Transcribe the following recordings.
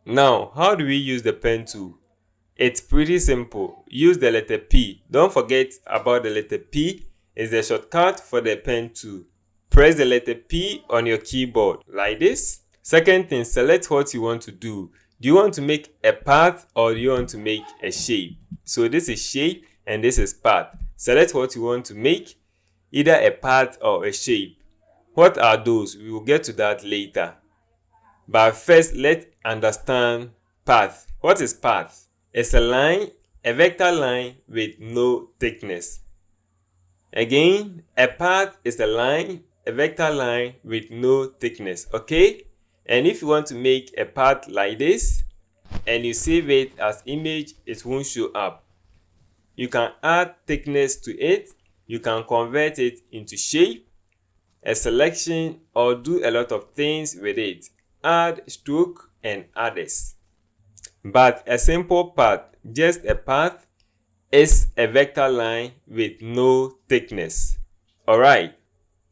Now, how do we use the pen tool? It's pretty simple. Use the letter P. Don't forget about the letter P. It's the shortcut for the pen tool. Press the letter P on your keyboard like this. Second thing, select what you want to do. Do you want to make a path or do you want to make a shape? So this is shape and this is path. Select what you want to make, either a path or a shape. What are those? We will get to that later. But first, let's understand path. What is path? It's a line, a vector line with no thickness. Again, a path is a line, a vector line with no thickness, okay? And if you want to make a path like this and you save it as image, it won't show up. You can add thickness to it, you can convert it into shape, a selection, or do a lot of things with it. Add, stroke, and others. But a simple path, just a path, is a vector line with no thickness. Alright,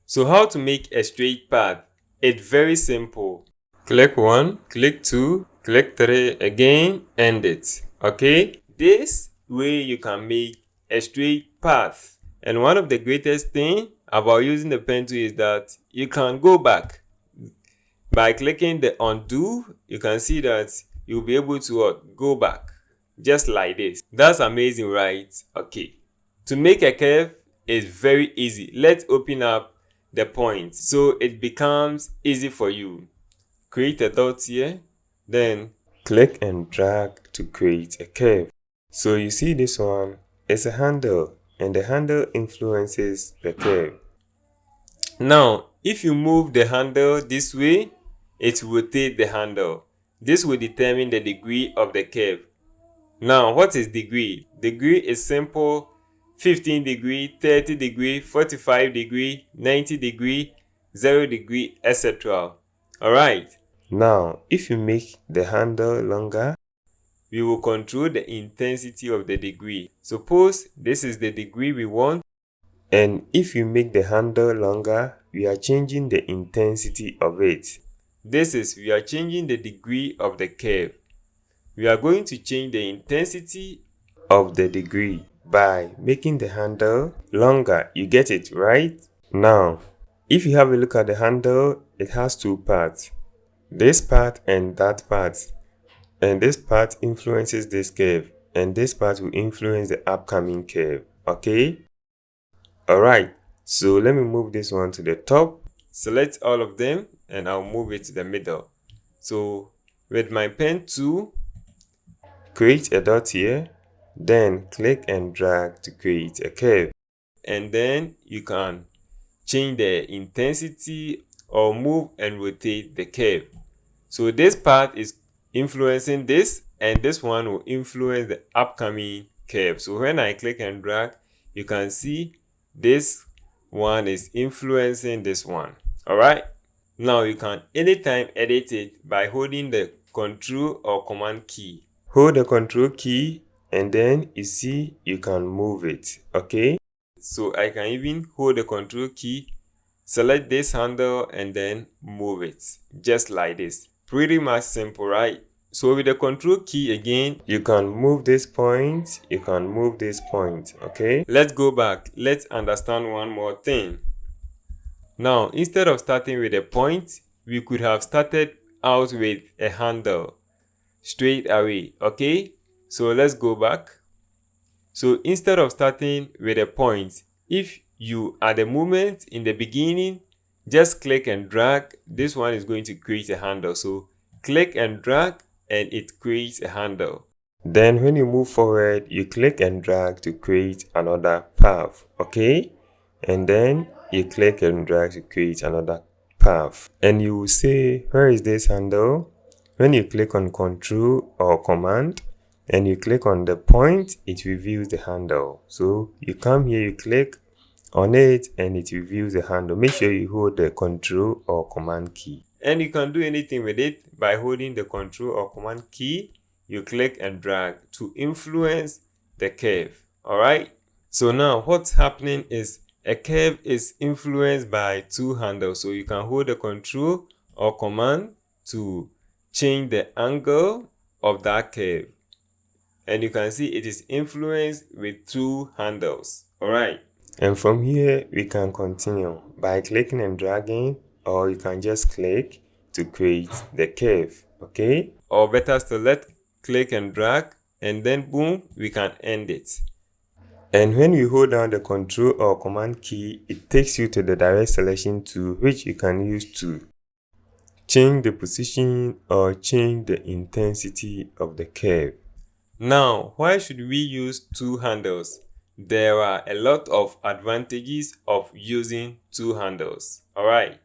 so how to make a straight path? It's very simple. Click 1, click 2, click 3 again, end it. Okay, this way you can make a straight path. And one of the greatest things about using the pen tool is that you can go back. By clicking the undo, you can see that you'll be able to go back just like this. That's amazing, right? Okay, to make a curve is very easy. Let's open up the point so it becomes easy for you. Create a dot here, then click and drag to create a curve. So you see this one is a handle and the handle influences the curve. Now, if you move the handle this way, it will rotate the handle. This will determine the degree of the curve. Now, what is degree? Degree is simple: 15 degree, 30 degree, 45 degree, 90 degree, 0 degree, etc. Alright. Now, if you make the handle longer, we will control the intensity of the degree. Suppose this is the degree we want. And if you make the handle longer, we are changing the intensity of it. We are changing the degree of the curve. We are going to change the intensity of the degree by making the handle longer. You get it, right? Now, if you have a look at the handle, it has two parts. This part and that part. And this part influences this curve. And this part will influence the upcoming curve. Okay? Alright, so let me move this one to the top. Select all of them and I'll move it to the middle. So with my pen tool, create a dot here, then click and drag to create a curve. And then you can change the intensity or move and rotate the curve. So this part is influencing this and this one will influence the upcoming curve. So when I click and drag, you can see this one is influencing this one. Alright, now you can anytime edit it by holding the Control or Command key. Hold the Control key and then you see you can move it. Okay, so I can even hold the Control key, select this handle and then move it just like this. Pretty much simple, right? So with the Control key again, you can move this point, you can move this point. Okay, let's go back. Let's understand one more thing. Now, instead of starting with a point, we could have started out with a handle straight away. Okay, so let's go back. So instead of starting with a point, if you at the moment in the beginning just click and drag, this one is going to create a handle. So click and drag and it creates a handle. Then when you move forward, you click and drag to create another path. Okay, and then you click and drag to create another path. And you will say, where is this handle? When you click on Control or Command and you click on the point, it reveals the handle. So you come here, you click on it and it reveals the handle. Make sure you hold the Control or Command key. And you can do anything with it by holding the Control or Command key. You click and drag to influence the curve. Alright, so now what's happening is a curve is influenced by two handles. So you can hold the Control or Command to change the angle of that curve. And you can see it is influenced with two handles. Alright. And from here, we can continue by clicking and dragging, or you can just click to create the curve. Okay. Or better still, let's click and drag, and then boom, we can end it. And when we hold down the Control or Command key, it takes you to the direct selection tool, which you can use to change the position or change the intensity of the curve. Now, why should we use two handles? There are a lot of advantages of using two handles. Alright.